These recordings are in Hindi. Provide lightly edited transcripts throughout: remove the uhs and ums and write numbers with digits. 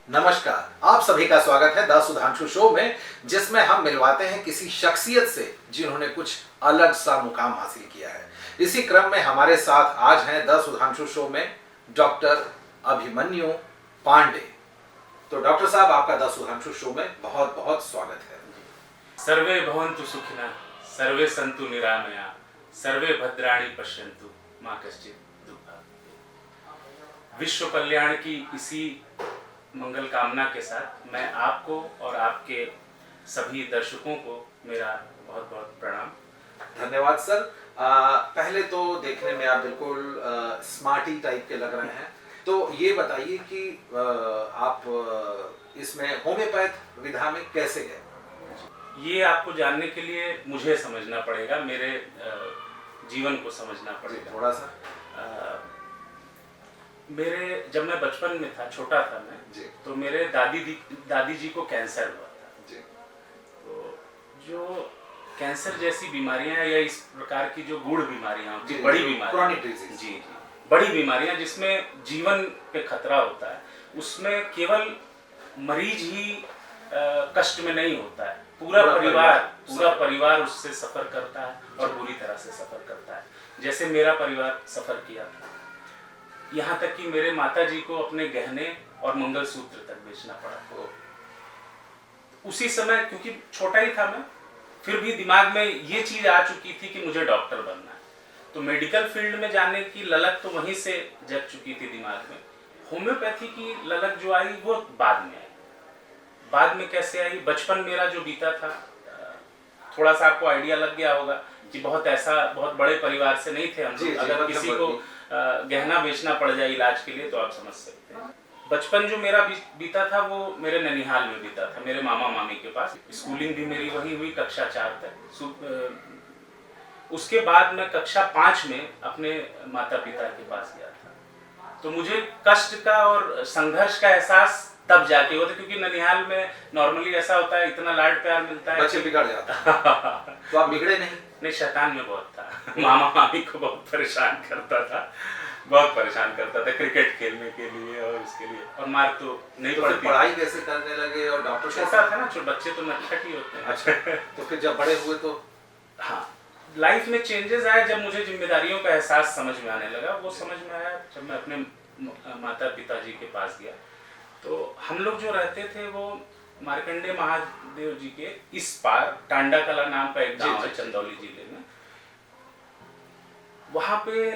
नमस्कार, आप सभी का स्वागत है द सुधांशु शो में, जिसमें हम मिलवाते हैं किसी शख्सियत से जिन्होंने कुछ अलग सा मुकाम हासिल किया है। इसी क्रम में हमारे साथ आज हैं द सुधांशु शो में डॉक्टर अभिमन्यु पांडे। तो डॉक्टर साहब, आपका द सुधांशु शो में बहुत बहुत स्वागत है। सर्वे भवन्तु सुखिनः, सर्वे सन्तु निरामया, सर्वे भद्राणि पश्यन्तु मा कश्चित् दुःखभाग्। विश्व कल्याण की इसी मंगल कामना के साथ मैं आपको और आपके सभी दर्शकों को मेरा बहुत बहुत प्रणाम। धन्यवाद सर। पहले तो देखने में आप बिल्कुल स्मार्टी टाइप के लग रहे हैं, तो ये बताइए कि आप इसमें होम्योपैथ विधा में कैसे गए? ये आपको जानने के लिए मुझे समझना पड़ेगा, मेरे जीवन को समझना पड़ेगा थोड़ा सा। मेरे जब मैं बचपन में था, छोटा था मैं जी। तो मेरे दादी जी को कैंसर हुआ था जी। तो जो कैंसर जैसी बीमारियां या इस प्रकार की जो गूढ़ बीमारियां होती, जी, बड़ी जी, बीमारियां, chronic disease। जी जी, बड़ी बीमारियां जिसमें जीवन पे खतरा होता है, उसमें केवल मरीज ही कष्ट में नहीं होता है, पूरा परिवार उससे सफर करता है और बुरी तरह से सफर करता है। जैसे मेरा परिवार सफर किया था, यहाँ तक कि मेरे माताजी को अपने गहने और मंगलसूत्र तक बेचना पड़ा। उसी समय, क्योंकि छोटा ही था मैं, फिर भी दिमाग में ये चीज आ चुकी थी कि मुझे डॉक्टर बनना है, तो मेडिकल फील्ड में जाने की ललक तो वहीं से जग चुकी थी दिमाग में। होम्योपैथी की ललक जो आई वो बाद में आई। बाद में कैसे आई? बचपन मेरा जो बीता था, थोड़ा सा आपको आइडिया लग गया होगा कि बहुत बड़े परिवार से नहीं थे हम लोग। अगर किसी को गहना बेचना पड़ जाए इलाज के लिए तो आप समझ सकते हैं। बचपन जो मेरा बीता था वो मेरे ननिहाल में बीता था, मेरे मामा मामी के पास। स्कूलिंग भी मेरी वहीं हुई, कक्षा 4 तक। उसके बाद मैं कक्षा 5 में अपने माता पिता के पास गया था। तो मुझे कष्ट का और संघर्ष का एहसास तब जाके होता, क्योंकि ननिहाल में नॉर्मली ऐसा होता है, इतना लाड प्यार मिलता है, बच्चे बिगड़ जाता है। तो आप बिगड़े नहीं? नहीं, शैतान में बहुत था। मामा मामी को बहुत परेशान करता था क्रिकेट खेलने के लिए और इसके लिए, और मार तो नहीं तो पड़ती। पढ़ाई कैसे करने लगे और डॉक्टर? छोटा था ना, बच्चे तो नटखट ही होते हैं। अच्छा, तो फिर जब बड़े हुए तो? हाँ, लाइफ में चेंजेस आए जब मुझे जिम्मेदारियों का एहसास समझ में आने लगा। वो समझ में आया जब मैं अपने माता पिताजी के पास गया। तो हम लोग जो रहते थे वो मार्कंडे महादेव जी के इस पार टांडा कला नाम का एक गांव है चंदौली जिले में। वहां पे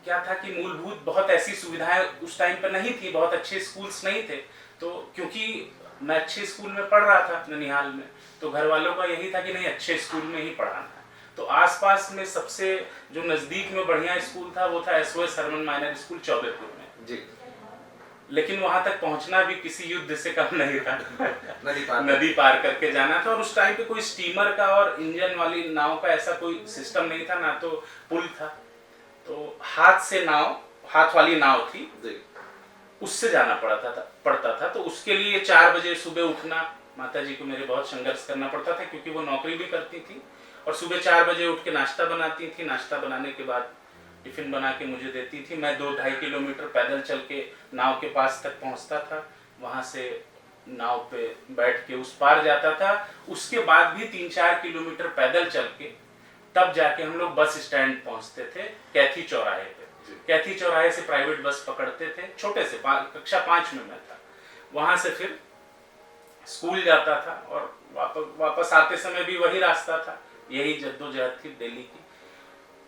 क्या था कि मूलभूत बहुत ऐसी सुविधाएं उस टाइम पे नहीं थी, बहुत अच्छे स्कूल्स नहीं थे। तो क्योंकि मैं अच्छे स्कूल में पढ़ रहा था ननिहाल में, तो घर वालों का यही था कि नहीं, अच्छे स्कूल में ही पढ़ाना है। तो आसपास में सबसे जो नजदीक में बढ़िया स्कूल था वो था SOS Hermann Gmeiner school Chaubepur में जी। लेकिन वहां तक पहुंचना भी किसी युद्ध से कम नहीं था। नदी पार करके जाना था, और उस टाइम पे कोई स्टीमर का और इंजन वाली नाव का ऐसा कोई सिस्टम नहीं था, ना तो पुल था। तो हाथ वाली नाव थी, उससे जाना पड़ता था। तो उसके लिए 4 बजे सुबह उठना, माताजी को मेरे बहुत संघर्ष करना पड़ता था, क्योंकि वो नौकरी भी करती थी और सुबह 4 बजे उठ के नाश्ता बनाती थी। नाश्ता बनाने के बाद टिफिन बना के मुझे देती थी। मैं 2-2.5 किलोमीटर पैदल चल के नाव के पास तक पहुंचता था, वहां से नाव पे बैठ के उस पार जाता था। उसके बाद भी 3-4 किलोमीटर पैदल चल के तब जाके हम लोग बस स्टैंड पहुंचते थे, कैथी चौराहे पे। कैथी चौराहे से प्राइवेट बस पकड़ते थे, छोटे से, कक्षा 5 में मैं था। वहां से फिर स्कूल जाता था और वापस आते समय भी वही रास्ता था। यही जद्दोजहद थी दिल्ली की।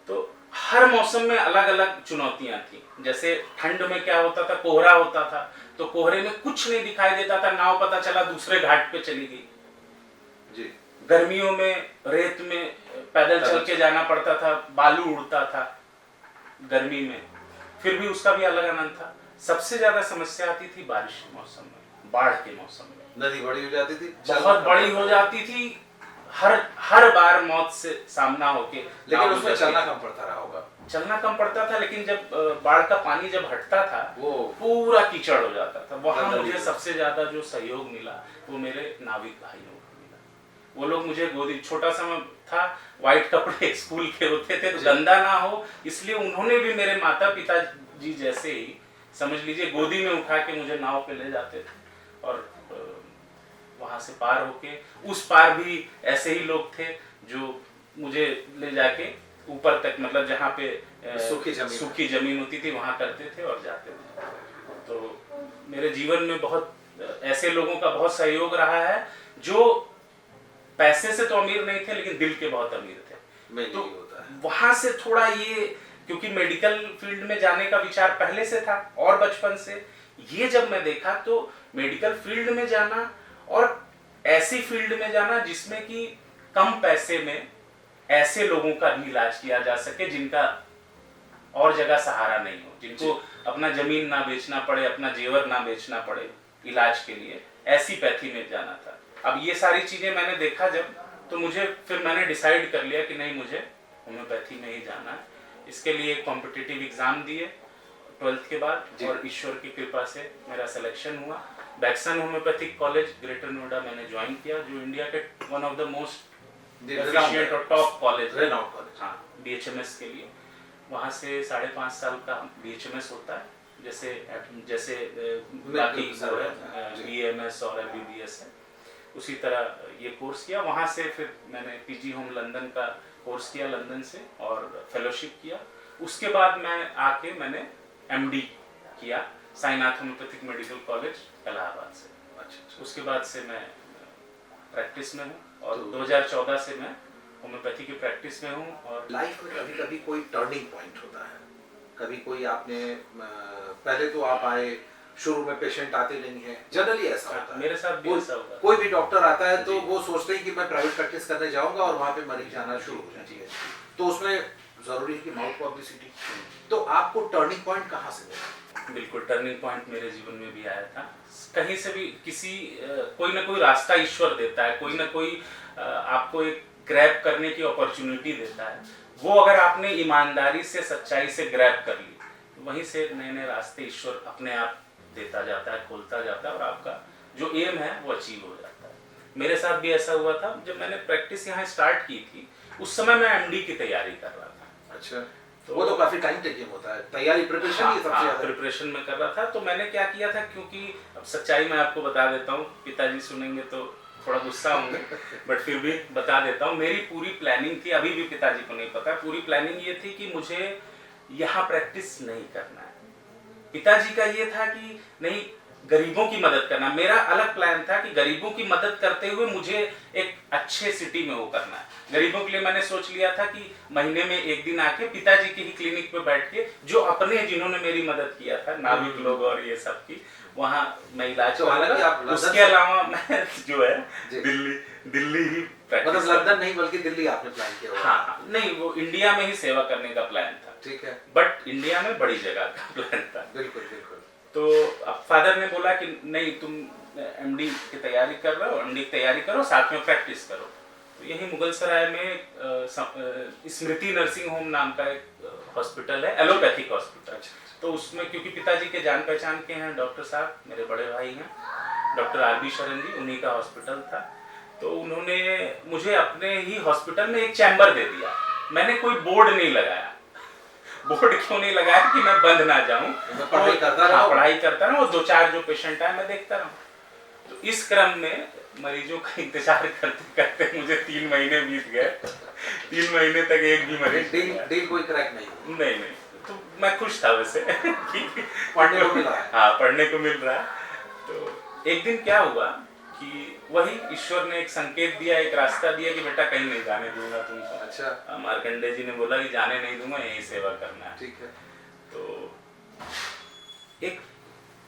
तो हर मौसम में अलग अलग चुनौतियां थी। जैसे ठंड में क्या होता था, कोहरा होता था, तो कोहरे में कुछ नहीं दिखाई देता था, नाव पता चला दूसरे घाट पे चली गई जी। गर्मियों में रेत में पैदल चल के जाना पड़ता था, बालू उड़ता था गर्मी में, फिर भी उसका भी अलग आनंद था। सबसे ज्यादा समस्या आती थी बारिश के मौसम में, बाढ़ के मौसम में। नदी बड़ी हो जाती थी, बहुत बड़ी हो जाती थी, हर बार मौत से सामना होके। लेकिन उसमें चलना कम पड़ता रहा होगा। चलना कम पड़ता था, लेकिन जब बाढ़ का पानी जब हटता था वो पूरा कीचड़ हो जाता था। वहां मुझे सबसे ज्यादा जो सहयोग मिला वो मेरे नाविक भाइयों को मिला। वो लोग मुझे गोदी, छोटा सा मैं था, व्हाइट कपड़े स्कूल के होते थे तो गंदा ना हो, इसलिए उन्होंने भी मेरे माता पिता जी जैसे ही समझ लीजिए गोदी में उठा के मुझे नाव पे ले जाते थे और वहाँ से पार होके उस पार भी ऐसे ही लोग थे जो मुझे ले जाके ऊपर तक, मतलब जहाँ पे सूखी जमीन होती थी वहाँ करते थे और जाते थे। तो मेरे जीवन में बहुत ऐसे लोगों का बहुत सहयोग रहा है जो पैसे से तो अमीर नहीं थे लेकिन दिल के बहुत अमीर थे। तो वहां से थोड़ा ये, क्योंकि मेडिकल फील्ड में जाने का विचार पहले से था और बचपन से, ये जब मैं देखा तो मेडिकल फील्ड में जाना और ऐसी फील्ड में जाना जिसमें कि कम पैसे में ऐसे लोगों का भी इलाज किया जा सके जिनका और जगह सहारा नहीं हो, जिनको अपना जमीन ना बेचना पड़े, अपना जेवर ना बेचना पड़े इलाज के लिए, ऐसी पैथी में जाना था। अब ये सारी चीजें मैंने देखा जब, तो मुझे फिर मैंने डिसाइड कर लिया कि नहीं, मुझे होम्योपैथी में ही जाना है। इसके लिए कॉम्पिटिटिव एग्जाम दिए 12th के बाद और ईश्वर की कृपा से मेरा सिलेक्शन हुआ। बैक्सन होम्योपैथिक कॉलेज ग्रेटर नोएडा मैंने ज्वाइन किया, जो इंडिया के one of the most efficient और टॉप कॉलेज है। हाँ, BHMS के लिए। वहाँ से 5.5 साल का BHMS होता है, जैसे बाकी BAMS और MBBS है, उसी तरह ये कोर्स किया। वहाँ से फिर मैंने PG होम लंदन का कोर्स किया लंदन से और फेलोशिप किया। उसके बाद मैं आके मैंने MD किया Sainath homeopathic medical college Allahabad से। अच्छा। उसके बाद से मैं प्रैक्टिस में हूँ और 2014 से मैं होम्योपैथी की प्रैक्टिस में हूँ। और लाइफ में कभी कभी कोई टर्निंग पॉइंट होता है, कभी कोई आपने पहले तो आप आए, शुरू में पेशेंट आते नहीं है, जनरली ऐसा होता है, मेरे साथ भी ऐसा होगा। कोई भी डॉक्टर आता है तो वो सोचते हैं कि मैं प्राइवेट प्रैक्टिस करने जाऊंगा और वहाँ पे मरीज आना शुरू हो जाती है, तो उसमें जरूरी है कि माउथ पब्लिसिटी। तो आपको टर्निंग पॉइंट कहाँ से मिला? बिल्कुल, टर्निंग पॉइंट मेरे जीवन में भी आया था। कहीं से भी कोई ना कोई रास्ता ईश्वर देता है, कोई ना कोई आपको एक ग्रैब करने की अपॉर्चुनिटी देता है। वो अगर आपने ईमानदारी से, सच्चाई से ग्रैब कर ली, तो वहीं से नए नए रास्ते ईश्वर अपने आप देता जाता है, खोलता जाता है और आपका जो एम है वो अचीव हो जाता है। मेरे साथ भी ऐसा हुआ था। जब मैंने प्रैक्टिस यहाँ स्टार्ट की थी उस समय मैं MD की तैयारी कर रहा था। अच्छा, तो वो तो काफी टाइम टेकिंग होता है, तैयारी प्रिपरेशन ही सबसे ज्यादा। प्रिपरेशन में कर रहा था। तो मैंने क्या किया था, क्योंकि अब सच्चाई मैं आपको बता देता हूँ, पिताजी सुनेंगे तो थोड़ा गुस्सा होंगे बट फिर भी बता देता हूँ। मेरी पूरी प्लानिंग थी, अभी भी पिताजी को नहीं पता, पूरी प्लानिंग ये थी कि मुझे यहाँ प्रैक्टिस नहीं करना है। पिताजी का ये था कि नहीं, गरीबों की मदद करना। मेरा अलग प्लान था कि गरीबों की मदद करते हुए मुझे एक अच्छे सिटी में वो करना है। गरीबों के लिए मैंने सोच लिया था कि महीने में एक दिन आके पिताजी की ही क्लिनिक पे बैठ के, जो अपने जिन्होंने मेरी मदद किया था, नाविक लोग और ये सब की, वहाँ मैं इलाज करूंगा। उसके अलावा मैं जो है दिल्ली ही प्रैक्टिस, मतलब लंदन नहीं बल्कि दिल्ली आपने प्लान किया? हाँ, नहीं, वो इंडिया में ही सेवा करने का प्लान था। ठीक है, बट इंडिया में बड़ी जगह का प्लान था। बिल्कुल बिल्कुल। तो अब फादर ने बोला कि नहीं, तुम MD की तैयारी कर रहे हो, MD की तैयारी करो, साथ में प्रैक्टिस करो। तो यही मुगलसराय में स्मृति नर्सिंग होम नाम का एक हॉस्पिटल है, एलोपैथिक हॉस्पिटल। तो उसमें क्योंकि पिताजी के जान पहचान के हैं डॉक्टर साहब, मेरे बड़े भाई हैं डॉक्टर RB शरण जी, उन्हीं का हॉस्पिटल था। तो उन्होंने मुझे अपने ही हॉस्पिटल में एक चैम्बर दे दिया। मैंने कोई बोर्ड नहीं लगाया। बोर्ड क्यों नहीं लगाया कि मैं बंद ना जाऊं, पढ़ाई करता रहूं और 2-4 जो पेशेंट आए मैं देखता रहूं। तो इस क्रम में मरीजों का इंतजार करते करते मुझे 3 महीने बीत गए। 3 महीने तक एक भी मरीज डील कोई क्रैक नहीं। तो मैं खुश था वैसे पढ़ने को मिल रहा है। हाँ, पढ़ने को मिल रहा है। तो एक दिन क्या हुआ कि वही ईश्वर ने एक संकेत दिया, एक रास्ता दिया कि बेटा कहीं नहीं जाने दूंगा तुमको। अच्छा। मार्कंडे जी ने बोला कि जाने नहीं दूंगा, यही सेवा करना है। ठीक है। तो एक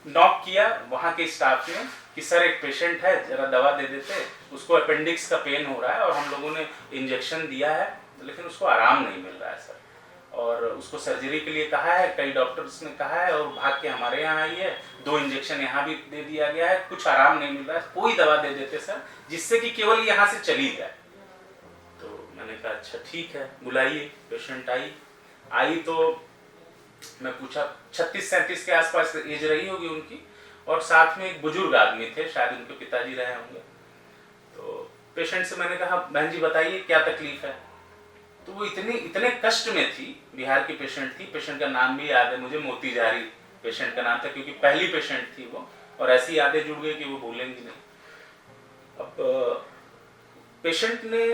नॉक किया वहाँ के स्टाफ ने कि सर एक पेशेंट है, जरा दवा दे देते, उसको अपेंडिक्स का पेन हो रहा है और हम लोगों ने इंजेक्शन दिया है लेकिन उसको आराम नहीं मिल रहा है सर, और उसको सर्जरी के लिए कहा है, कई डॉक्टर्स ने कहा है और भाग के हमारे यहाँ आई है, 2 इंजेक्शन यहाँ भी दे दिया गया है, कुछ आराम नहीं मिल रहा है, कोई दवा दे देते सर जिससे कि केवल यहाँ से चली जाए। तो मैंने कहा अच्छा ठीक है, बुलाइए। पेशेंट आई तो मैं पूछा, 36-37 के आसपास एज रही होगी उनकी, और साथ में एक बुजुर्ग आदमी थे, शायद उनके पिताजी रहे होंगे। तो पेशेंट से मैंने कहा बहन जी बताइए क्या तकलीफ है। तो वो इतने कष्ट में थी, बिहार की पेशेंट थी, पेशेंट का नाम भी याद है मुझे, मोतीजारी पेशेंट का नाम था क्योंकि पहली पेशेंट थी वो, और ऐसी यादें जुड़ गई कि वो भूलेंगी नहीं। अब पेशेंट ने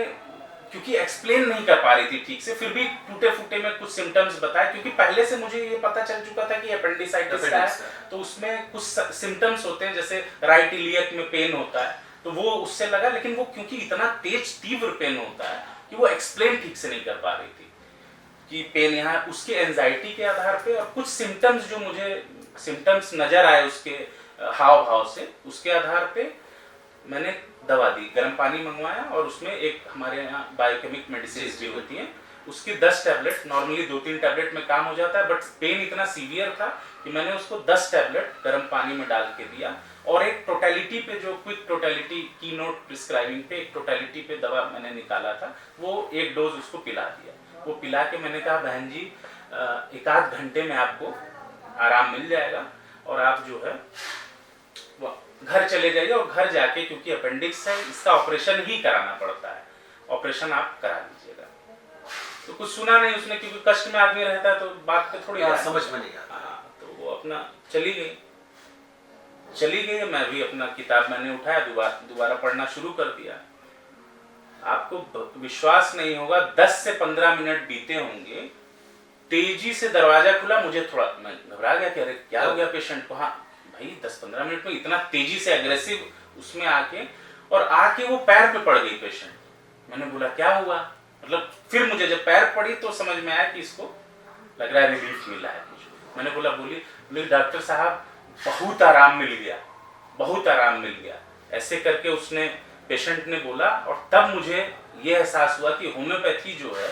क्योंकि एक्सप्लेन नहीं कर पा रही थी ठीक से, फिर भी टूटे फूटे में कुछ सिम्टम्स बताए, क्योंकि पहले से मुझे ये पता चल चुका था कि अपेंडिसाइटिस का है, तो उसमें कुछ सिम्टम्स होते हैं, जैसे राइट इलियक में पेन होता है, तो वो उससे लगा। लेकिन वो क्योंकि इतना तेज तीव्र पेन होता है कि वो एक्सप्लेन ठीक से नहीं कर पा रही थी कि पेन यहाँ, उसके एंजाइटी के आधार पे और कुछ सिम्टम्स जो मुझे सिम्टम्स नजर आए उसके हाव भाव से, उसके आधार पे मैंने दवा दी, गर्म पानी मंगवाया और उसमें एक हमारे यहाँ बायोकेमिक मेडिसिन भी होती हैं, उसकी 10 टैबलेट, नॉर्मली 2-3 टैबलेट में काम हो जाता है, बट पेन इतना सीवियर था कि मैंने उसको 10 टैबलेट गर्म पानी में डाल के दिया। और एक टोटलिटी पे, जो क्विक टोटलिटी की नोट प्रिस्क्राइबिंग पे एक टोटलिटी पे दवा मैंने निकाला था, वो एक डोज उसको पिला दिया। वो पिला के मैंने कहा बहन जी 1-8 घंटे में आपको आराम मिल जाएगा और आप जो है घर चले जाइए, और घर जाके, क्योंकि अपेंडिक्स है इसका ऑपरेशन ही कराना पड़ता है, ऑपरेशन आप करा लीजिएगा। तो कुछ सुना नहीं उसने, क्योंकि कष्ट में आदमी रहता है तो बात पे थोड़ी समझ में नहीं आता। हाँ, तो वो अपना चली गई। मैं भी अपना किताब मैंने उठाया, दोबारा पढ़ना शुरू कर दिया। आपको विश्वास नहीं होगा, 10 से 15 मिनट बीते होंगे, तेजी से दरवाजा खुला, मुझे थोड़ा, मैं घबरा गया कि अरे क्या हो गया पेशेंट को। हाँ भाई 10-15 मिनट में इतना तेजी से एग्रेसिव उसमें आके वो पैर पे पड़ गई पेशेंट। मैंने बोला क्या हुआ, मतलब फिर मुझे जब पैर पड़ी तो समझ में आया कि इसको लग रहा है रिलीफ मिला है कुछ। मैंने बोली डॉक्टर साहब बहुत आराम मिल गया, ऐसे करके उसने, पेशेंट ने बोला। और तब मुझे ये एहसास हुआ कि होम्योपैथी जो है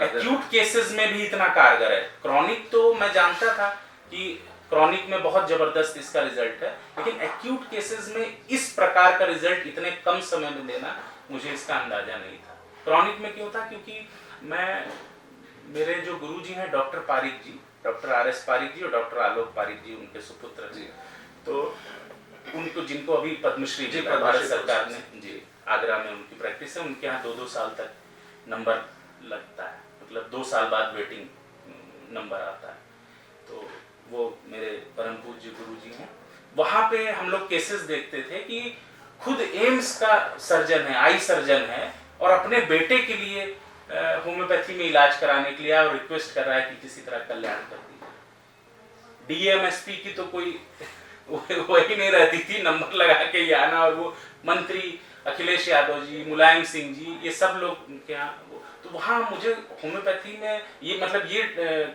एक्यूट केसेस में भी इतना कारगर है। क्रॉनिक तो मैं जानता था कि क्रॉनिक में बहुत जबरदस्त इसका रिजल्ट है, लेकिन एक्यूट केसेस में इस प्रकार का रिजल्ट इतने कम समय में देना, मुझे इसका अंदाजा नहीं था। क्रॉनिक में क्यों था, क्योंकि मेरे जो गुरुजी हैं डॉक्टर पारिक जी, डॉक्टर RS पारिक जी और डॉक्टर आलोक पारिक जी, उनके सुपुत्र जी, तो उनको, जिनको अभी पद्मश्री जी भारत सरकार ने, जी आगरा में उनकी प्रैक्टिस है, उनके यहाँ 2-2 साल तक नंबर लगता है, मतलब 2 साल बाद वेटिंग नंबर आता है। तो वो मेरे परम पूज्य गुरुजी हैं। वहाँ पे हम लोग केसेस देखते थे कि खुद एम्स का सर्जन है, आई सर्जन है, और अपने बेटे के लिए होम्योपैथी में इलाज कराने के लिए और रिक्वेस्ट कर रहा है कि किसी तरह कल्याण कर दीजिए। DMSP की तो कोई वही नहीं रहती थी, नंबर लगा के ये आना। और वो मंत्री अखिलेश यादव जी, मुलायम सिंह जी, ये सब लोग उनके यहाँ, तो वहाँ मुझे होम्योपैथी में ये, मतलब ये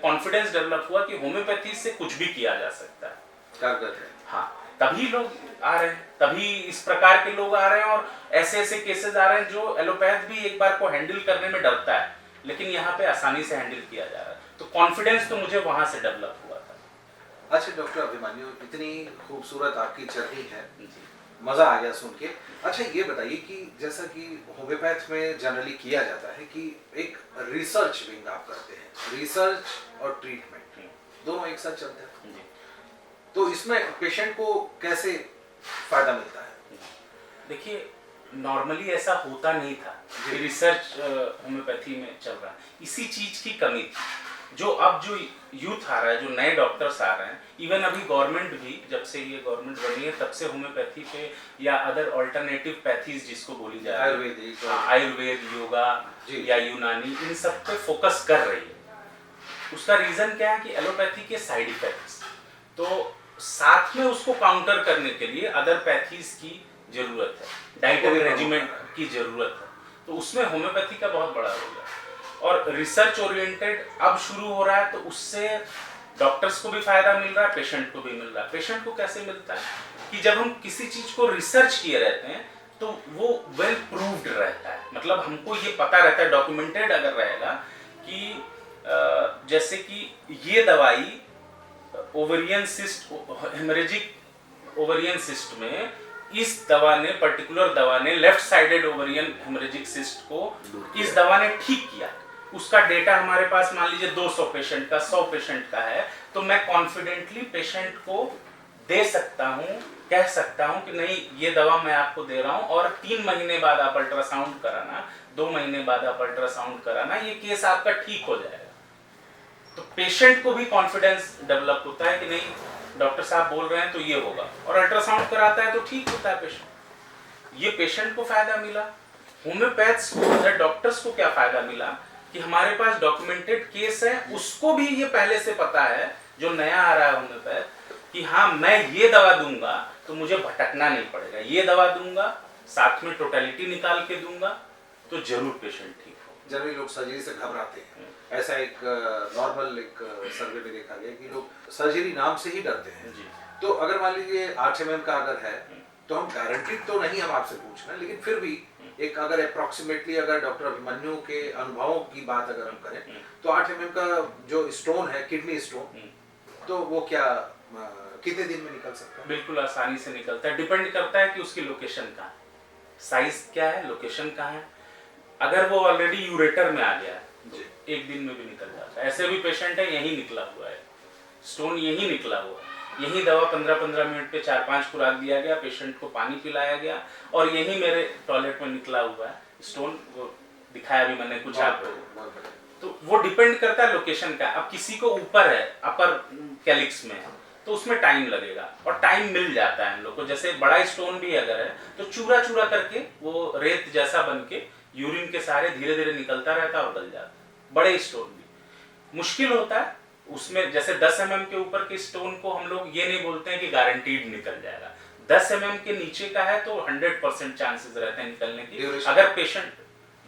कॉन्फिडेंस डेवलप हुआ कि होम्योपैथी से कुछ भी किया जा सकता है। हाँ, तभी लोग आ रहे हैं, तभी इस प्रकार के लोग आ रहे हैं, और ऐसे केसेस आ रहे हैं जो एलोपैथ भी एक बार को हैंडल करने में डरता है, लेकिन यहाँ पे आसानी से हैंडल किया जा रहा है। तो कॉन्फिडेंस तो मुझे वहाँ से डेवलप हुआ था। अच्छा डॉक्टर अभिमन्यु, इतनी खूबसूरत आपकी जर्नी है, मजा आ गया सुन के। अच्छा ये बताइए कि जैसा कि होम्योपैथ में जनरली किया जाता है कि एक रिसर्च विंग आप करते हैं, रिसर्च और ट्रीटमेंट दोनों एक साथ चलते हैं, तो इसमें पेशेंट को कैसे फायदा मिलता है? देखिए नॉर्मली ऐसा होता नहीं था, रिसर्च होम्योपैथी में चल रहा है, इसी चीज की कमी थी। जो अब जो यूथ आ रहा है, जो नए डॉक्टर्स आ रहे हैं, इवन अभी गवर्नमेंट भी, जब से ये गवर्नमेंट बनी है तब से होम्योपैथी पे या अदर ऑल्टरनेटिव पैथीज जिसको बोली जा रही है, आयुर्वेद, योगा या यूनानी, इन सब पे फोकस कर रही है। उसका रीजन क्या है कि एलोपैथी के साइड इफेक्ट्स, तो साथ में उसको काउंटर करने के लिए अदर पैथीज की जरूरत है, डाइटरी रेजिमेंट की जरूरत है, तो उसमें होम्योपैथी का बहुत बड़ा रोल है। और रिसर्च ओरिएंटेड अब शुरू हो रहा है, तो उससे डॉक्टर्स को भी फायदा मिल रहा है, पेशेंट को भी मिल रहा है। पेशेंट को कैसे मिलता है कि जब हम किसी चीज को रिसर्च किए रहते हैं तो वो वेल प्रूव्ड रहता है, मतलब हमको ये पता रहता है, डॉक्यूमेंटेड अगर रहेगा कि जैसे कि ये दवाई ovarian cyst, haemorrhagic ovarian cyst में इस दवा ने, पर्टिकुलर दवा ने left sided ovarian haemorrhagic cyst को इस दवा ने ठीक किया। उसका डेटा हमारे पास मान लीजिए 200 पेशेंट का, 100 पेशेंट का है, तो मैं कॉन्फिडेंटली पेशेंट को दे सकता हूं, कह सकता हूं कि नहीं ये दवा मैं आपको दे रहा हूं, और 3 महीने बाद आप अल्ट्रासाउंड कराना, 2 महीने बाद आप अल्ट्रासाउंड कराना, ये केस आपका ठीक हो जाएगा। तो पेशेंट को भी कॉन्फिडेंस डेवलप होता है कि नहीं डॉक्टर साहब बोल रहे हैं तो ये होगा, और अल्ट्रासाउंड कराता है तो ठीक होता है पेशेंट। ये पेशेंट को फायदा मिला। होम्योपैथ्स को, डॉक्टर्स को क्या फायदा मिला कि हमारे पास डॉक्यूमेंटेड केस है, उसको भी ये पहले से पता है जो नया आ रहा है होम्योपैथ कि हाँ मैं ये दवा दूंगा तो मुझे भटकना नहीं पड़ेगा, ये दवा दूंगा साथ में टोटलिटी निकाल के दूंगा तो जरूर पेशेंट ठीक हो। जनरली लोग सर्जरी से घबराते हैं, ऐसा एक नॉर्मल एक सर्वे में देखा गया कि लोग सर्जरी नाम से ही डरते हैं जी। तो अगर मान लीजिए 8 mm का अगर है तो हम गारंटीड तो नहीं हम आपसे पूछ रहे हैं, लेकिन फिर भी एक अगर अप्रोक्सीमेटली अगर डॉक्टर अभिमन्यु के अनुभवों की बात अगर हम करें तो 8 mm का जो स्टोन है, किडनी स्टोन, तो वो क्या कितने दिन में निकल सकता है? बिल्कुल आसानी से निकलता है। डिपेंड करता है कि उसकी लोकेशन कहाँ है, साइज क्या है, लोकेशन कहाँ है। अगर वो ऑलरेडी यूरेटर में आ गया है जी। एक दिन में भी निकल जाता है। ऐसे भी पेशेंट है यही निकला हुआ है, स्टोन यही निकला हुआ है, यही दवा 15-15 मिनट पे 4-5 खुराक दिया गया, पेशेंट को पानी पिलाया गया और यही मेरे टॉयलेट में निकला हुआ है स्टोन। वो दिखाया भी मैंने कुछ आपको। तो वो डिपेंड करता है लोकेशन का। अब किसी को ऊपर है, अपर कैलिक्स में है, तो उसमें टाइम लगेगा और टाइम मिल जाता है हम लोग को। जैसे बड़ा स्टोन भी अगर है तो चूरा चूरा करके वो रेत जैसा बन के यूरिन के सहारे धीरे धीरे निकलता रहता है और गल जाता है। बड़े स्टोन भी मुश्किल होता है उसमें। जैसे 10 mm के ऊपर के स्टोन को हम लोग ये नहीं बोलते हैं कि गारंटीड निकल जाएगा। 10 mm के नीचे का है तो 100% चांसेस रहते हैं निकलने की। अगर पेशेंट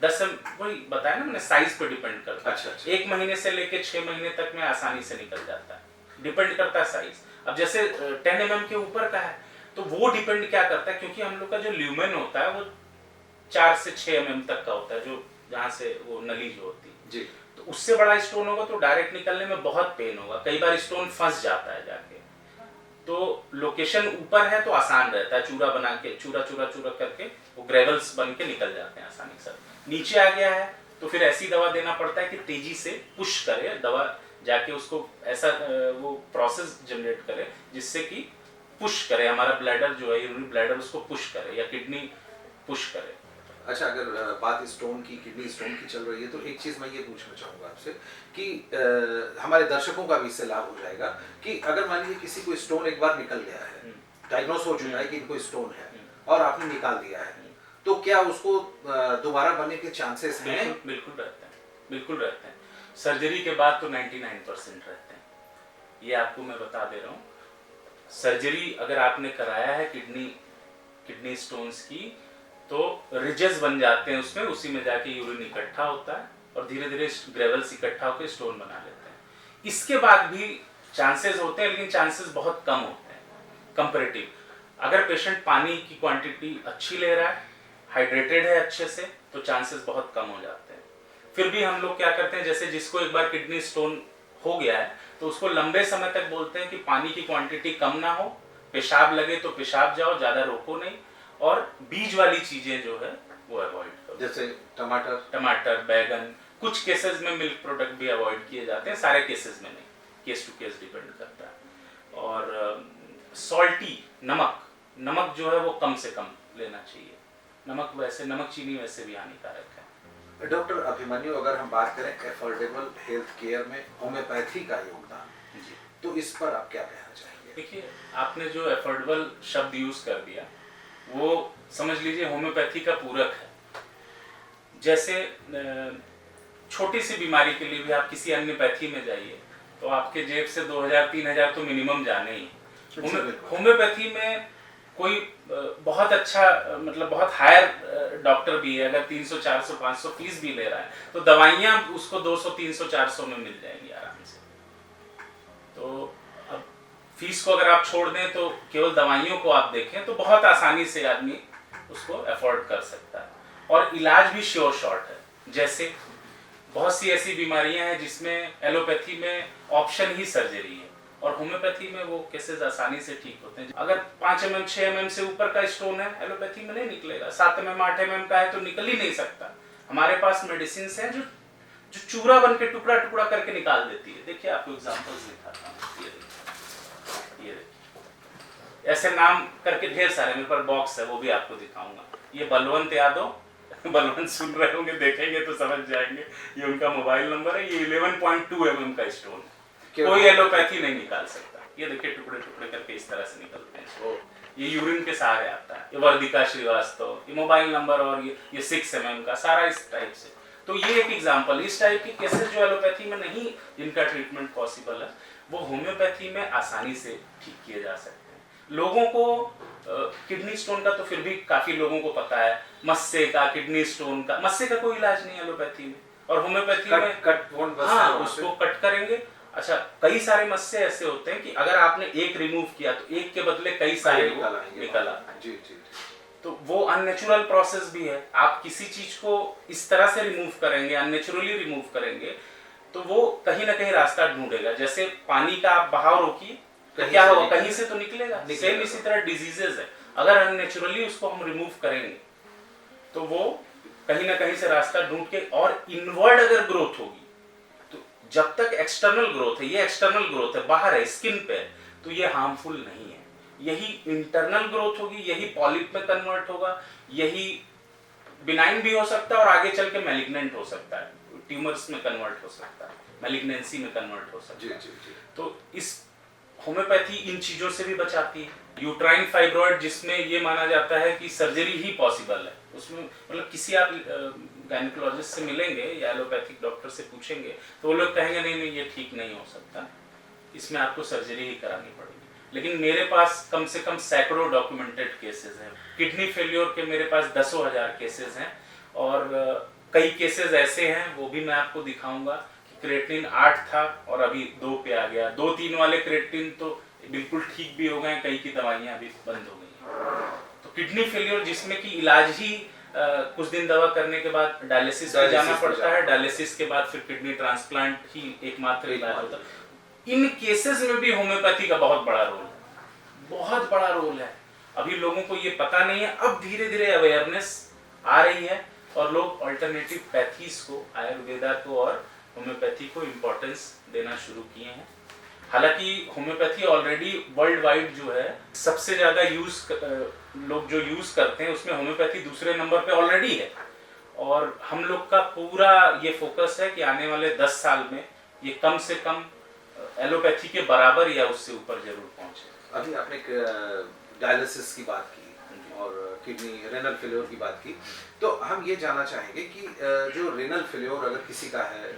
10 वही बताया ना मैंने, साइज पे डिपेंड करता है। अच्छा। 1 महीने से लेके 6 महीने तक में आसानी से निकल जाता है, डिपेंड करता है साइज। अब जैसे 10 mm के ऊपर का है तो वो डिपेंड क्या करता है, क्योंकि हम लोग का जो ल्यूमेन होता है वो 4 से 6 mm तक का होता है, जो जहाँ से वो नली जो होती है जी। तो उससे बड़ा स्टोन होगा तो डायरेक्ट निकलने में बहुत पेन होगा, कई बार स्टोन फंस जाता है जाके। तो लोकेशन ऊपर है तो आसान रहता है, चूरा बना के चूरा चूरा चूरा करके वो ग्रेवल्स बन के निकल जाते हैं आसानी से। नीचे आ गया है तो फिर ऐसी दवा देना पड़ता है कि तेजी से पुश करे दवा, जाके उसको ऐसा वो प्रोसेस जनरेट करे जिससे कि पुश करे हमारा ब्लैडर जो है, यूरिनरी ब्लैडर उसको पुश करे या किडनी पुश करे। अच्छा, अगर बात स्टोन की, किडनी स्टोन की चल रही है तो एक चीज मैं ये पूछना चाहूंगा आपसे कि हमारे दर्शकों का भी इससे लाभ हो जाएगा कि अगर मान लीजिए किसी को स्टोन एक बार निकल गया है, डायग्नोस हो चुका है कि इनको स्टोन है और आपने निकाल दिया है, तो क्या उसको दोबारा बनने के चांसेस हैं? बिल्कुल रहते हैं, बिल्कुल रहते हैं। सर्जरी के बाद तो 99% रहते हैं, ये आपको मैं बता दे रहा हूँ। सर्जरी अगर आपने कराया है किडनी स्टोन्स की तो रिजेस बन जाते हैं उसमें, उसी में जाके यूरिन इकट्ठा होता है और धीरे धीरे ग्रेवल्स इकट्ठा होकर स्टोन बना लेते हैं। इसके बाद भी चांसेस होते हैं, लेकिन चांसेस बहुत कम होते हैं कंपैरेटिव। अगर पेशेंट पानी की क्वांटिटी अच्छी ले रहा है, हाइड्रेटेड है अच्छे से, तो चांसेस बहुत कम हो जाते हैं। फिर भी हम लोग क्या करते हैं, जैसे जिसको एक बार किडनी स्टोन हो गया है तो उसको लंबे समय तक बोलते हैं कि पानी की क्वांटिटी कम ना हो, पेशाब लगे तो पेशाब जाओ, ज्यादा रोको नहीं, और बीज वाली चीजें जो है वो अवॉइड करो। जैसे टमाटर, बैगन, कुछ केसेस में मिल्क प्रोडक्ट भी अवॉइड किए जाते हैं, सारे केसेस में नहीं, केस टू केस डिपेंड करता है। और सॉल्टी नमक जो है वो कम से कम लेना चाहिए। नमक चीनी वैसे भी हानिकारक है। डॉक्टर अभिमन्यु, अगर हम बात करें एफोर्डेबल हेल्थ केयर में होम्योपैथी का योगदान, जी, तो इस पर आप क्या कहना चाहेंगे? देखिए, आपने जो एफोर्डेबल शब्द यूज कर दिया वो समझ लीजिए होम्योपैथी का पूरक है। जैसे छोटी सी बीमारी के लिए भी आप किसी अन्यपैथी में जाइए तो आपके जेब से 2000-3000 तो मिनिमम जाने ही। होम्योपैथी में कोई बहुत अच्छा मतलब बहुत हायर डॉक्टर भी है, अगर 300, 400, 500 फीस भी ले रहा है तो दवाइयाँ उसको 200, 300, 400 में मिल जाएंगी आराम से। तो अब फीस को अगर आप छोड़ दें तो केवल दवाइयों को आप देखें तो बहुत आसानी से आदमी उसको अफोर्ड कर सकता है, और इलाज भी श्योर शॉर्ट है। जैसे बहुत सी ऐसी बीमारियां हैं जिसमें एलोपैथी में ऑप्शन ही सर्जरी है, और होम्योपैथी में वो केसेस आसानी से ठीक होते हैं। अगर 5 mm 6 mm से ऊपर का स्टोन है, एलोपैथी में नहीं निकलेगा। 7 mm 8 mm का है तो निकल ही नहीं सकता। हमारे पास मेडिसिन है जो चूरा बन के टुकड़ा टुकड़ा करके निकाल देती है। देखिए, आपको एग्जांपल्स दिखाता हूँ। ये देखिए, ऐसे नाम करके ढेर सारे मेरे पास बॉक्स है, वो भी आपको दिखाऊंगा। ये बलवंत यादव, बलवंत सुन रहे होंगे, देखेंगे तो समझ जाएंगे, ये उनका मोबाइल नंबर है। ये 11.2 mm का स्टोन है, कोई एलोपैथी नहीं निकाल सकता। ये देखिए टुकड़े टुकड़े करके इस तरह से निकलते हैं। ओ, ये यूरिन के सहारे आता है, ये वर्दिका श्रीवास्तव, ये मोबाइल नंबर और ये 6 mm का सारा इस टाइप से। तो ये एक एग्जांपल, इस टाइप के केसेस जो एलोपैथी में नहीं जिनका ट्रीटमेंट पॉसिबल है, वो होम्योपैथी में आसानी से ठीक किए जा सकते हैं। लोगों को किडनी स्टोन का तो फिर भी काफी लोगों को पता है, मस्से का, किडनी स्टोन का, मस्से का कोई इलाज नहीं है एलोपैथी में, और होम्योपैथी में कट वोंट बस हाँ है वहाँ उसको पे। कट करेंगे। अच्छा, कई सारे मस्से ऐसे होते हैं कि अगर आपने एक रिमूव किया तो एक के बदले कई सारे निकल आते हैं। जी जी। तो वो अननेचुरल प्रोसेस भी है। आप किसी चीज को इस तरह से रिमूव करेंगे, अननेचुरली रिमूव करेंगे, तो वो कहीं ना कहीं रास्ता ढूंढेगा। जैसे पानी का आप बहाव रोकिए तो क्या होगा, कहीं से तो निकलेगा। सेम इसी तरह डिजीजेस है, अगर अननेचुरली उसको हम रिमूव करेंगे तो वो कहीं ना कहीं से रास्ता ढूंढ के, और इनवर्ड अगर ग्रोथ होगी तो जब तक एक्सटर्नल ग्रोथ है, ये एक्सटर्नल ग्रोथ है, बाहर है, स्किन पे है, तो ये हार्मफुल नहीं है। यही इंटरनल ग्रोथ होगी, यही पॉलिप में कन्वर्ट होगा, यही बिनाइन भी हो सकता है और आगे चल के मैलिग्नेंट हो सकता है, ट्यूमर्स में कन्वर्ट हो सकता है, मैलिग्नेंसी में कन्वर्ट हो सकता है। जी जी जी। तो इस होम्योपैथी इन चीजों से भी बचाती है। यूट्राइन फाइब्रॉइड, जिसमें ये माना जाता है कि सर्जरी ही पॉसिबल है, उसमें मतलब किसी आप गायनेकोलॉजिस्ट से मिलेंगे या एलोपैथिक डॉक्टर से पूछेंगे तो वो लोग कहेंगे नहीं नहीं ये ठीक नहीं हो सकता, इसमें आपको सर्जरी ही करानी पड़ेगी। लेकिन मेरे पास कम से कम सैकड़ों डॉक्यूमेंटेड केसेस हैं। किडनी फेल्योर के मेरे पास दसों हजार केसेस हैं, और कई केसेस ऐसे हैं, वो भी मैं आपको दिखाऊंगा, क्रिएटिनिन 8 था और अभी 2 पे आ गया। 2-3 वाले क्रिएटिनिन तो बिल्कुल ठीक भी हो गए, कई की दवाइयां अभी बंद हो गई। तो किडनी फेलियर जिसमें कि इलाज ही कुछ दिन दवा करने के बाद डायलिसिस पे जाना पड़ता है, डायलिसिस के बाद फिर किडनी ट्रांसप्लांट ही एकमात्र इलाज होता है। इन केसेस में भी होम्योपैथी का बहुत बड़ा रोल है, बहुत बड़ा रोल है। अभी लोगों को ये पता नहीं है, अब धीरे धीरे अवेयरनेस आ रही है और लोग अल्टरनेटिव पैथीज को, आयुर्वेदा को और होम्योपैथी को इम्पोर्टेंस देना शुरू किए हैं। हालांकि होम्योपैथी ऑलरेडी वर्ल्ड वाइड जो है सबसे ज्यादा लोग जो यूज करते हैं उसमें होम्योपैथी दूसरे नंबर पे ऑलरेडी है, और हम लोग का पूरा ये फोकस है कि आने वाले 10 साल में ये कम से कम एलोपैथी के बराबर या उससे ऊपर जरूर पहुंचे। अभी आपने डायलिसिस की बात की और किडनी रेनल फेलियर की बात की, तो हम ये जानना चाहेंगे कि जो रेनल फेलियर अगर किसी का है,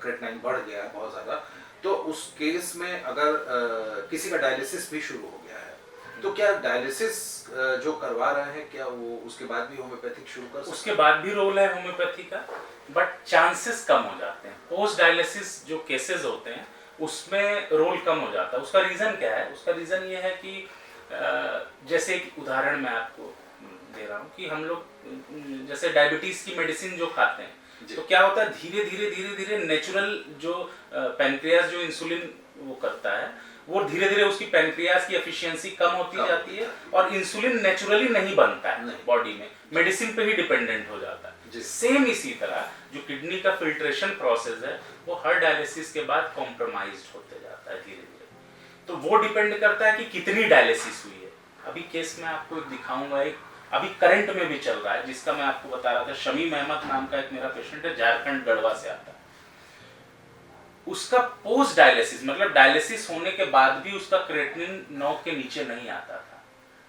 क्रेटिनिन बढ़ गया है बहुत ज़्यादा, तो उस केस में अगर किसी का डायलिसिस भी शुरू हो गया है, तो क्या डायलिसिस जो करवा रहे हैं क्या वो उसके बाद भी होम्योपैथिक शुरू कर सकते हैं? उसके बाद भी रोल है होम्योपैथी का, बट चांसेस कम हो जाते हैं। पोस्ट डायलिसिस जो केसेस होते हैं उसमें रोल कम हो जाता है। उसका रीज़न क्या है? उसका रीज़न ये है कि जैसे एक उदाहरण मैं आपको दे रहा हूँ कि हम लोग जैसे डायबिटीज की मेडिसिन जो खाते हैं, तो क्या होता है, धीरे धीरे नेचुरल जो पैनक्रियास जो इंसुलिन वो करता है, वो धीरे धीरे उसकी पैनक्रियास की एफिशिएंसी कम होती जाती है और इंसुलिन नेचुरली नहीं बनता है बॉडी में, मेडिसिन पे ही डिपेंडेंट हो जाता है। सेम इसी तरह जो किडनी का फिल्ट्रेशन प्रोसेस है वो हर डायलिसिस के बाद कॉम्प्रोमाइज्ड होते जाता है धीरे धीरे। तो वो डिपेंड करता है कि कितनी डायलिसिस हुई है। अभी केस में आपको दिखाऊंगा, एक अभी करंट में भी चल रहा है जिसका मैं आपको बता रहा था। शमीम अहमद नाम का एक मेरा पेशेंट है, झारखंड गढ़वा से आता है। उसका पोस्ट डायलिसिस मतलब डायलिसिस होने के बाद भी उसका क्रेटिनिन 9 के नीचे नहीं आता था,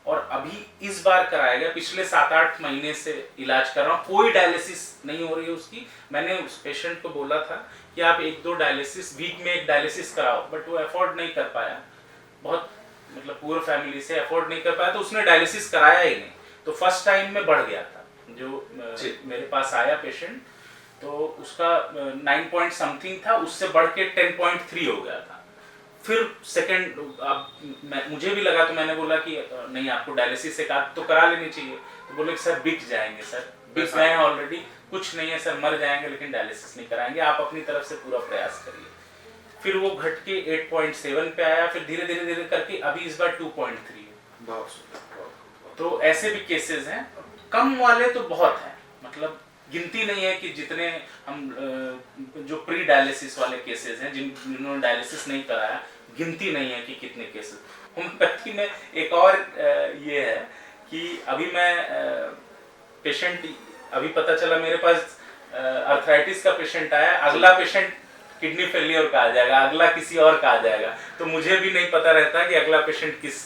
और अभी इस बार कराया गया, पिछले 7-8 महीने से इलाज कर रहा हूँ, कोई डायलिसिस नहीं हो रही है उसकी। मैंने उस पेशेंट को बोला था कि आप 1-2 डायलिसिस वीक में एक डायलिसिस कराओ, बट वो अफोर्ड नहीं कर पाया, बहुत मतलब पूअर फैमिली से अफोर्ड नहीं कर पाया, तो उसने डायलिसिस कराया ही नहीं। तो फर्स्ट टाइम में बढ़ गया था जो मेरे पास आया पेशेंट, तो उसका 9 पॉइंट समथिंग था, उससे बढ़ के 10.3 हो गया था। फिर सेकंड मुझे भी लगा, तो मैंने बोला कि नहीं आपको डायलिसिस एक आध तो करा लेनी चाहिए। तो बोले सर बिक जाएंगे, सर बिक गए हैं ऑलरेडी, कुछ नहीं है सर, मर जाएंगे लेकिन डायलिसिस नहीं कराएंगे, आप अपनी तरफ से पूरा प्रयास करिए। फिर वो घट के 8.7 पे आया, फिर धीरे धीरे करके अभी इस बार 2.3 है। तो ऐसे भी केसेस हैं, कम वाले तो बहुत हैं, मतलब गिनती नहीं है कि जितने हम जो प्री डायलिसिस वाले केसेस हैं जिन्होंने डायलिसिस नहीं कराया, गिनती नहीं है कि कितने केसेस। होम्योपैथी में एक और ये है कि अभी मैं पेशेंट, अभी पता चला मेरे पास अर्थराइटिस का पेशेंट आया, अगला पेशेंट किडनी फेलियर का आ जाएगा, अगला किसी और का आ जाएगा, तो मुझे भी नहीं पता रहता कि अगला पेशेंट किस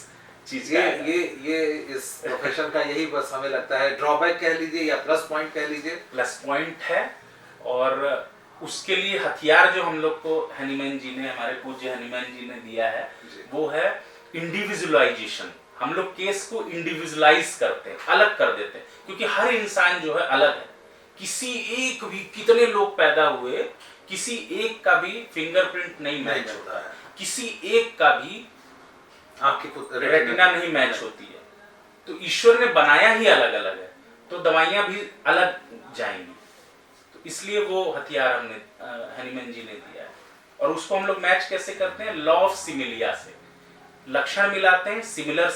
चीज का है। ये इस प्रोफेशन का यही बस हमें लगता है ड्रॉबैक कह लीजिए या प्लस पॉइंट कह लीजिए। प्लस पॉइंट है, और उसके लिए हथियार जो हम लोग को हनीमैन जी ने, हमारे पूज्य हनीमैन जी ने दिया है, वो है इंडिविजुअलाइजेशन। हम लोग केस को इंडिविजुअलाइज करते हैं, अलग कर देते हैं, क्योंकि हर इंसान जो है अलग है। किसी एक भी, कितने लोग पैदा हुए, किसी एक का भी फिंगरप्रिंट नहीं मैच होता है, किसी एक का भी आपकी रेटिना नहीं मैच होती है। तो ईश्वर ने बनाया ही अलग अलग है, तो दवाइयां भी अलग जाएंगी। तो इसलिए वो हथियार हमने हनीमैन जी ने दिया है। और उसको हम लोग मैच कैसे करते हैं? लॉ ऑफ सिमिलिया से लक्षण मिलाते हैं, सिमिलर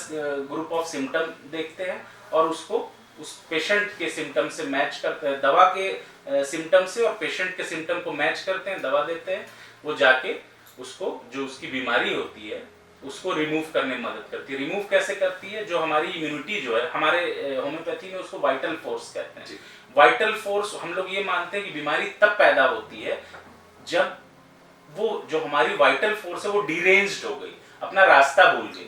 ग्रुप ऑफ सिम्टम देखते हैं, और उसको उस पेशेंट के सिम्टम से मैच करते हैं, दवा के सिम्टम से और पेशेंट के सिम्टम को मैच करते हैं, दवा देते हैं। वो जाके उसको, जो उसकी बीमारी होती है, उसको रिमूव करने में मदद करती है। रिमूव कैसे करती है? जो हमारी इम्यूनिटी जो है, हमारे होम्योपैथी में उसको वाइटल फोर्स कहते हैं। वाइटल फोर्स, हम लोग ये मानते हैं कि बीमारी तब पैदा होती है जब वो जो हमारी वाइटल फोर्स है वो डिरेंज्ड हो गई, अपना रास्ता भूल गई।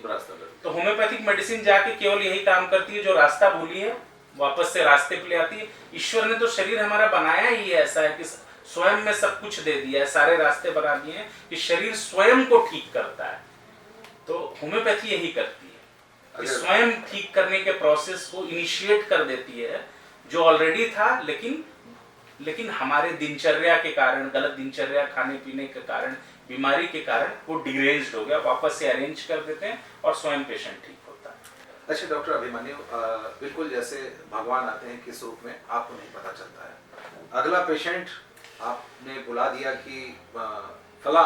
तो होम्योपैथिक मेडिसिन जाके केवल यही काम करती है, जो रास्ता भूली है वापस से रास्ते पे ले आती है। ईश्वर ने तो शरीर हमारा बनाया ही ऐसा है कि स्वयं में सब कुछ दे दिया है, सारे रास्ते बना दिए हैं कि शरीर स्वयं को ठीक करता है। तो होम्योपैथी यही करती है कि स्वयं ठीक करने के प्रोसेस को इनिशिएट कर देती है, जो ऑलरेडी था, लेकिन हमारे दिनचर्या के कारण, गलत दिनचर्या, खाने पीने के कारण, बीमारी के कारण वो डिरेंज्ड हो गया, वापस से अरेंज कर देते हैं और स्वयं पेशेंट ठीक होता है। अच्छा डॉक्टर अभिमन्यु, बिल्कुल जैसे भगवान आते हैं किस रूप में आपको नहीं पता चलता है। अगला पेशेंट आपने बुला दिया कि फला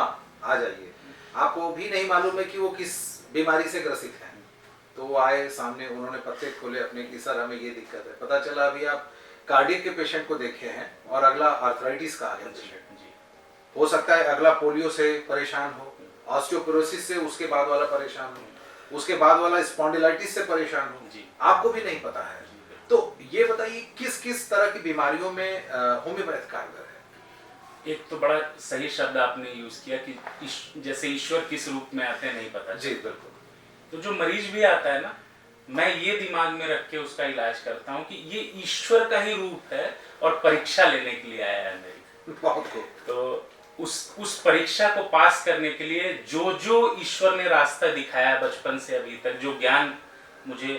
आ जाइए, आपको भी नहीं मालूम है कि वो किस बीमारी से ग्रसित है। तो वो आए सामने, उन्होंने पत्ते खोले अपने कि सर हमें ये दिक्कत है। पता चला अभी आप कार्डियक के पेशेंट को देखे हैं और अगला आर्थराइटिस का आ गया पेशेंट। हो सकता है अगला पोलियो से परेशान हो, ऑस्टियोपोरोसिस से उसके बाद वाला परेशान हो, उसके बाद वाला स्पॉन्डिलाइटिस से परेशान हो, आपको भी नहीं पता है। तो ये बताइए किस किस तरह की बीमारियों में होम्योपैथ कारगर है? एक तो बड़ा सही शब्द आपने यूज किया कि जैसे ईश्वर किस रूप में आते हैं नहीं पता। जी बिल्कुल। तो जो मरीज भी आता है ना, मैं ये दिमाग में रख के उसका इलाज करता हूँ कि ये ईश्वर का ही रूप है और परीक्षा लेने के लिए आया है मेरी। बहुत खूब। तो उस परीक्षा को पास करने के लिए जो जो ईश्वर ने रास्ता दिखाया बचपन से अभी तक, जो ज्ञान मुझे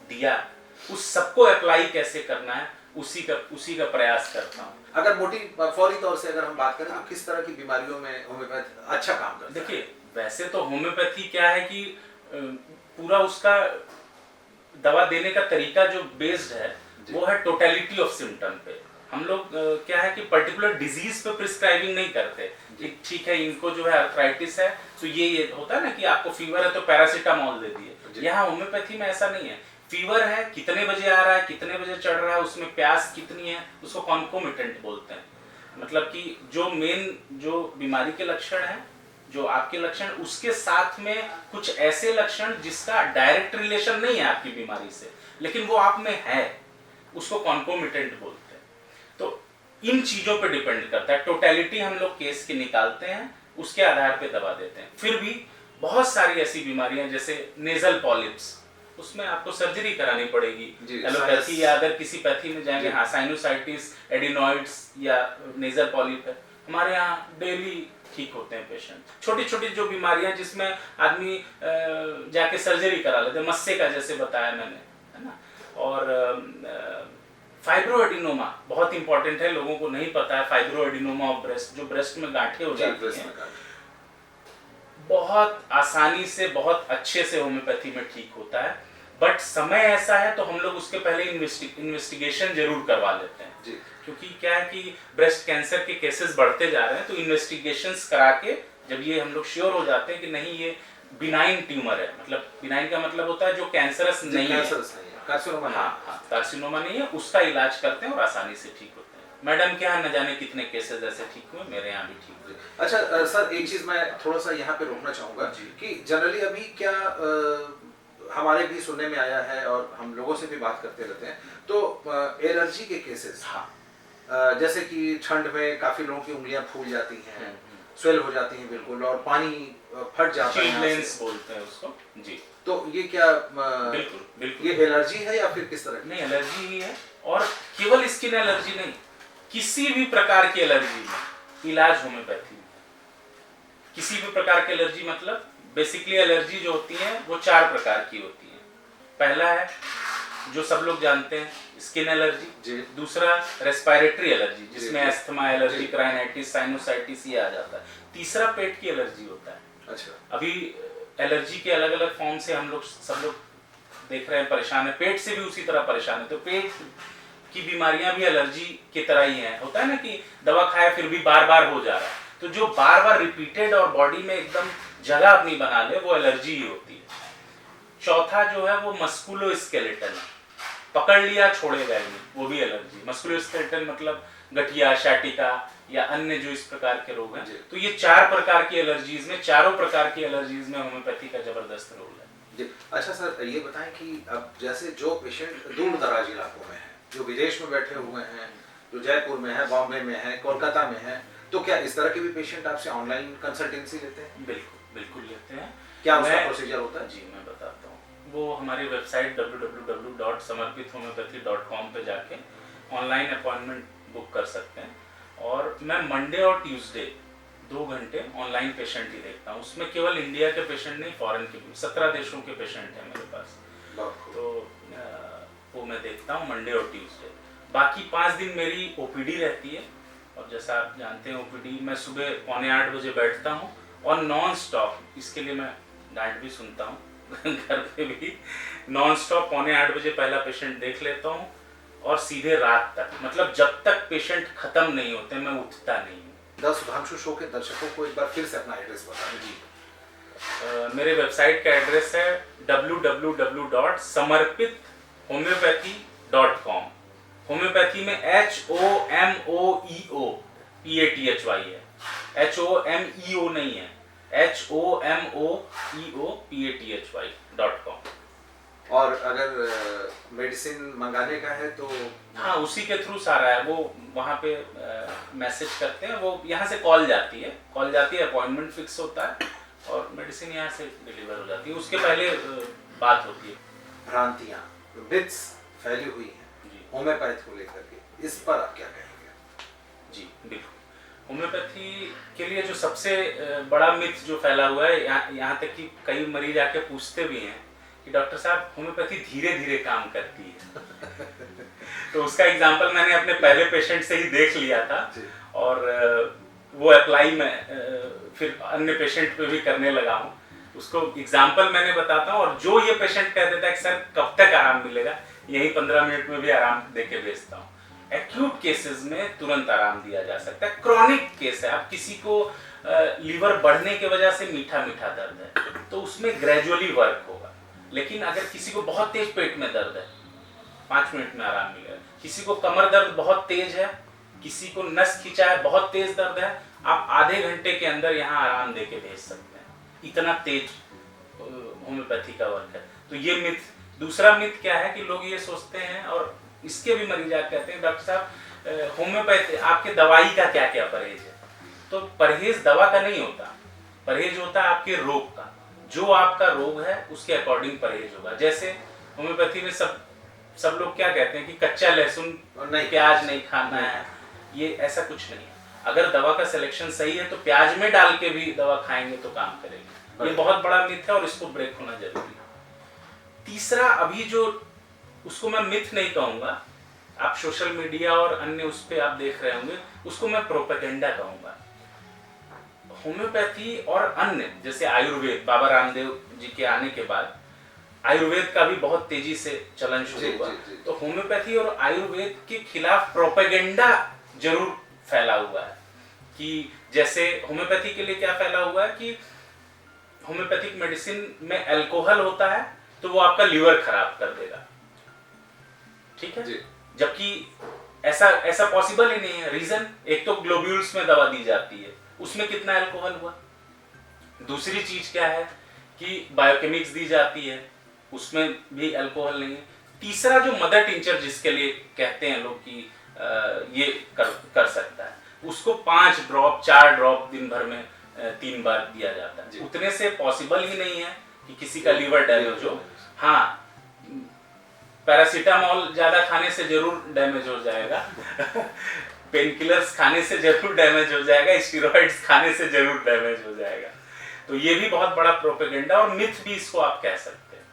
दिया, उस सबको अप्लाई कैसे करना है, उसी का प्रयास करता हूँ। अगर मोटी फौरी तौर से अगर हम बात करें तो किस तरह की बीमारियों में होम्योपैथ अच्छा काम करता है? देखिए, वैसे तो होम्योपैथी क्या है कि पूरा उसका दवा देने का तरीका जो बेस्ड है वो है टोटलिटी ऑफ सिम्टम पे। हम लोग क्या है कि पर्टिकुलर डिजीज पे प्रिस्क्राइबिंग नहीं करते। ठीक है, इनको जो है आर्थराइटिस है तो ये होता है ना कि आपको फीवर है तो पैरासीटामोल दे दिए। यहाँ होम्योपैथी में ऐसा नहीं है। फीवर है, कितने बजे आ रहा है, कितने बजे चढ़ रहा है, उसमें प्यास कितनी है, उसको कॉन्कोमिटेंट बोलते हैं। मतलब कि जो मेन जो बीमारी के लक्षण है, जो आपके लक्षण, उसके साथ में कुछ ऐसे लक्षण जिसका डायरेक्ट रिलेशन नहीं है आपकी बीमारी से, लेकिन वो आप में है, उसको कॉन्कोमिटेंट बोलते हैं। तो इन चीजों पे डिपेंड करता है। टोटलिटी हम लोग केस की निकालते हैं, उसके आधार पे दवा देते हैं। फिर भी बहुत सारी ऐसी बीमारियां जैसे नेजल पॉलिप्स, उसमें आपको सर्जरी करानी पड़ेगी। एलोपैथी या अगर किसी पैथी में जाएंगे, हाँ, साइनोसाइटिस, एडिनॉइड्स या नेजल पॉलिप है, हमारे यहाँ डेली ठीक होते हैं पेशेंट। छोटी छोटी जो बीमारियां जिसमें आदमी जाके सर्जरी करा लेते हैं, मस्से का जैसे बताया मैंने, है ना। और फाइब्रोएडिनोमा बहुत इंपॉर्टेंट है, लोगों को नहीं पता है। फाइब्रोएडिनोमा ऑफ ब्रेस्ट, जो ब्रेस्ट में गांठें हो जाती हैं, बहुत आसानी से, बहुत अच्छे से होम्योपैथी में ठीक होता है। बट समय ऐसा है तो हम लोग उसके पहले इन्वेस्टिगेशन जरूर करवा लेते हैं जी। क्योंकि क्या है कि ब्रेस्ट कैंसर के केसेस बढ़ते जा रहे हैं, तो इन्वेस्टिगेशंस करा के जब ये हम लोग श्योर हो जाते हैं कि नहीं ये बिनाइन ट्यूमर है, मतलब बिनाइन का मतलब होता है जो कैंसरस नहीं है, कार्सिनोमा, हाँ, कार्सिनोमा नहीं है, उसका इलाज करते हैं और आसानी से ठीक होते हैं। मैडम के यहाँ न जाने कितने केसेस ऐसे ठीक हुए, मेरे यहाँ भी ठीक हुए। अच्छा सर, एक चीज मैं थोड़ा सा यहाँ पे रोकना चाहूंगा कि जनरली अभी क्या हमारे भी सुनने में आया है और हम लोगों से भी बात करते रहते हैं, तो एलर्जी के केसेस, हाँ, जैसे कि ठंड में काफी लोगों की उंगलियां फूल जाती हैं, स्वेल हो जाती हैं बिल्कुल, और पानी फट जाता है यहाँ चिल्ब्लेंस से। बोलते हैं उसको जी। तो ये क्या बिल्कुल बिल्कुल ये एलर्जी है या फिर किस तरह की? नहीं, एलर्जी ही है। और केवल स्किन एलर्जी नहीं, किसी भी प्रकार की एलर्जी में इलाज होम्योपैथी में। किसी भी प्रकार की एलर्जी मतलब बेसिकली एलर्जी जो होती है वो 4 प्रकार की होती है। पहला है जो सब लोग जानते हैं, स्किन एलर्जी। दूसरा रेस्पिरेटरी एलर्जी, जिसमें अस्थमा, एलर्जिक राइनाइटिस, साइनोसाइटिस ये आ जाता है। तीसरा पेट की एलर्जी होता है। अच्छा। अभी एलर्जी के अलग अलग फॉर्म से हम लोग सब लोग देख रहे हैं, परेशान है। पेट से भी उसी तरह परेशान है। तो पेट की बीमारियां भी एलर्जी की तरह ही है। होता है ना कि दवा खाए फिर भी बार बार हो जा रहा है, तो जो बार बार रिपीटेड और बॉडी में एकदम जगह अपनी बना ले वो एलर्जी ही होती है। चौथा जो है वो मस्कुलोस्केलेटल है, पकड़ लिया छोड़ेगा ही नहीं, वो भी एलर्जी। मस्कुलोस्केलेटल मतलब गठिया, शाटिका या अन्य जो इस प्रकार के रोग हैं। तो ये 4 प्रकार की एलर्जीज में, चारों प्रकार की एलर्जीज में होम्योपैथी का जबरदस्त रोल है जी। अच्छा सर, ये बताएं कि अब जैसे जो पेशेंट दूर दराज इलाकों में है, जो विदेश में बैठे हुए हैं, जो जयपुर में है, बॉम्बे में है, कोलकाता में है, तो क्या इस तरह के भी पेशेंट आपसे ऑनलाइन कंसल्टेंसी लेते हैं? बिल्कुल बिल्कुल लेते हैं। क्या उसका प्रोसीजर होता है? जी मैं बताता हूँ। वो हमारी वेबसाइट www.samarpithomeopathy.com पे जाके ऑनलाइन अपॉइंटमेंट बुक कर सकते हैं। और मैं मंडे और ट्यूसडे 2 घंटे ऑनलाइन पेशेंट ही देखता हूँ। उसमें केवल इंडिया के पेशेंट नहीं, फॉरेन के भी 17 देशों के पेशेंट हैं मेरे पास। तो वो मैं देखता हूँ मंडे और ट्यूसडे। बाकी 5 दिन मेरी ओपीडी रहती है। और जैसा आप जानते हैं ओपीडी मैं सुबह 7:45 बजे बैठता हूँ और नॉन स्टॉप, इसके लिए मैं डांट भी सुनता हूँ घर पे भी, नॉन स्टॉप 7:45 बजे पहला पेशेंट देख लेता हूँ और सीधे रात तक, मतलब जब तक पेशेंट खत्म नहीं होते मैं उठता नहीं हूँ। द सुधांशु शो के दर्शकों को एक बार फिर से अपना एड्रेस बताएं। जी, मेरे वेबसाइट का एड्रेस है www.samarpithomeopathy.com। होम्योपैथी में HOMOEOPATHY है, HOMEO नहीं है, HOMOEOPATHY.com। और अगर मेडिसिन मंगाने का है तो? हाँ, उसी के थ्रू सारा है। वो वहाँ पे मैसेज करते हैं, वो यहाँ से कॉल जाती है, अपॉइंटमेंट फिक्स होता है और मेडिसिन यहाँ से डिलीवर हो जाती है। उसके पहले बात होती है। भ्रांतियाँ, मिथ्स फैली हुई हैं होम्योपैथी को लेकर के, इस पर आप क्या कहेंगे? जी बिल्कुल। होम्योपैथी के लिए जो सबसे बड़ा मिथ जो फैला हुआ है, यहाँ तक कि कई मरीज आके पूछते भी हैं कि डॉक्टर साहब होम्योपैथी धीरे धीरे काम करती है। तो उसका एग्जांपल मैंने अपने पहले पेशेंट से ही देख लिया था और वो अप्लाई मैं फिर अन्य पेशेंट पे भी करने लगा हूँ। उसको एग्जांपल मैंने बताता हूँ और जो ये पेशेंट कह देता है कि सर कब तक आराम मिलेगा, यही 15 मिनट में भी आराम देके भेजता हूँ। एक्यूट केसेस में तुरंत आराम दिया जा सकता है। क्रॉनिक केस है, अब किसी को लीवर बढ़ने की वजह से मीठा मीठा दर्द है तो उसमें ग्रेजुअली वर्क होगा। लेकिन अगर किसी को बहुत तेज पेट में दर्द है, 5 मिनट में आराम मिलेगा। किसी को कमर दर्द बहुत तेज है, किसी को नस खिंचा है, बहुत तेज दर्द है, आप आधे घंटे के अंदर यहाँ आराम देके भेज सकते हैं। इतना तेज होम्योपैथी का वर्क है। तो ये मिथ। दूसरा मिथ क्या है कि लोग ये सोचते हैं और इसके भी मरीज आप कहते हैं डॉक्टर साहब होम्योपैथी आपके दवाई का क्या क्या परहेज है। तो परहेज दवा का नहीं होता, परहेज होता है आपके रोग का। जो आपका रोग है उसके अकॉर्डिंग परहेज होगा। जैसे होम्योपैथी में सब लोग क्या कहते हैं कि कच्चा लहसुन नहीं, प्याज नहीं खाना है, ये ऐसा कुछ नहीं है। अगर दवा का सिलेक्शन सही है तो प्याज में डाल के भी दवा खाएंगे तो काम करेगी। ये बहुत बड़ा मिथ है और इसको ब्रेक होना जरूरी है। तीसरा, अभी जो उसको मैं मिथ नहीं कहूंगा, आप सोशल मीडिया और अन्य उस पे आप देख रहे होंगे, उसको मैं प्रोपेगेंडा कहूंगा। होम्योपैथी और अन्य जैसे आयुर्वेद, बाबा रामदेव जी के आने के बाद आयुर्वेद का भी बहुत तेजी से चलन शुरू हुआ। तो होम्योपैथी और आयुर्वेद के खिलाफ प्रोपेगेंडा जरूर फैला हुआ है कि जैसे होम्योपैथी के लिए क्या फैला हुआ है कि होम्योपैथिक मेडिसिन में अल्कोहल होता है तो वो आपका लीवर खराब कर देगा, ठीक है, जबकि ऐसा पॉसिबल ही नहीं है। रीजन, एक तो ग्लोब्यूल्स में दवा दी जाती है, उसमें कितना अल्कोहल हुआ। दूसरी चीज क्या है कि बायोकेमिक्स दी जाती है, उसमें भी अल्कोहल नहीं है। तीसरा जो मदर टिंचर जिसके लिए कहते हैं लोग कि ये कर सकता है। उसको 5 ड्रॉप 4 ड्रॉप दिन भर में 3 बार दिया जाता है। उतने से पॉसिबल ही नहीं है कि किसी का लीवर डैमेज हो। हाँ, पैरासीटामोल ज्यादा खाने से जरूर डैमेज हो जाएगा पेन किलर्स खाने से जरूर डैमेज हो जाएगा, स्टीरॉइड्स खाने से जरूर डैमेज हो जाएगा। तो ये भी बहुत बड़ा प्रोपेगेंडा और मिथ भी इसको आप कह सकते हैं।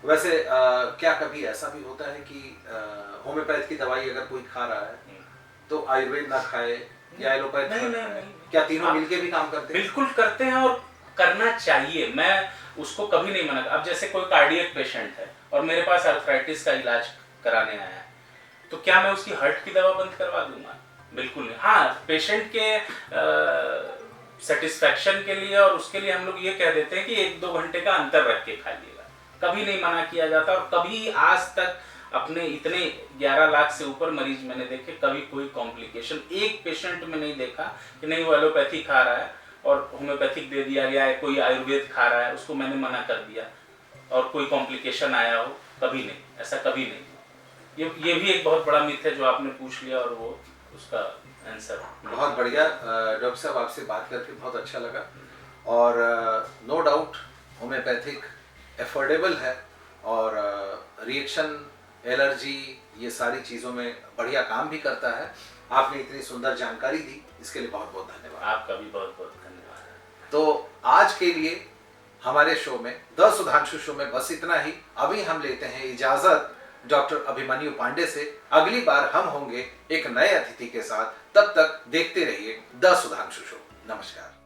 वैसे क्या कभी ऐसा भी होता है कि होम्योपैथ की दवाई अगर कोई खा रहा है तो आयुर्वेद ना खाए या एलोपैथ नहीं, ना नहीं, खाए? नहीं। क्या तीनों मिलके भी काम करते हैं? बिल्कुल करते हैं और करना चाहिए। मैं उसको कभी नहीं मना। अब जैसे कोई कार्डियक पेशेंट है और मेरे पास आर्थराइटिस का इलाज कराने आया है, तो क्या मैं उसकी हार्ट की दवा बंद करवा दूंगा? बिल्कुल नहीं। हाँ, पेशेंट के सेटिस्फैक्शन के लिए और उसके लिए हम लोग ये कह देते हैं कि 1-2 घंटे का अंतर रख के खाइएगा। कभी नहीं मना किया जाता। और कभी आज तक अपने इतने 11 लाख से ऊपर मरीज मैंने देखे, कभी कोई कॉम्प्लिकेशन एक पेशेंट में नहीं देखा कि नहीं वो एलोपैथी खा रहा है और होम्योपैथिक दे दिया गया है, कोई आयुर्वेद खा रहा है उसको मैंने मना कर दिया और कोई कॉम्प्लिकेशन आया हो। कभी नहीं, ऐसा कभी नहीं। ये भी एक बहुत बड़ा मिथ है जो आपने पूछ लिया और वो उसका आंसर। बहुत बढ़िया डॉक्टर साहब, आपसे बात करके बहुत अच्छा लगा। और नो डाउट होम्योपैथिक एफोर्डेबल है और रिएक्शन, एलर्जी, ये सारी चीज़ों में बढ़िया काम भी करता है। आपने इतनी सुंदर जानकारी दी, इसके लिए बहुत बहुत धन्यवाद। आपका भी बहुत बहुत धन्यवाद। तो आज के लिए हमारे शो में, द सुधांशु शो में बस इतना ही। अभी हम लेते हैं इजाजत डॉक्टर अभिमन्यु पांडे से। अगली बार हम होंगे एक नए अतिथि के साथ। तब तक देखते रहिए द सुधांशु शो। नमस्कार।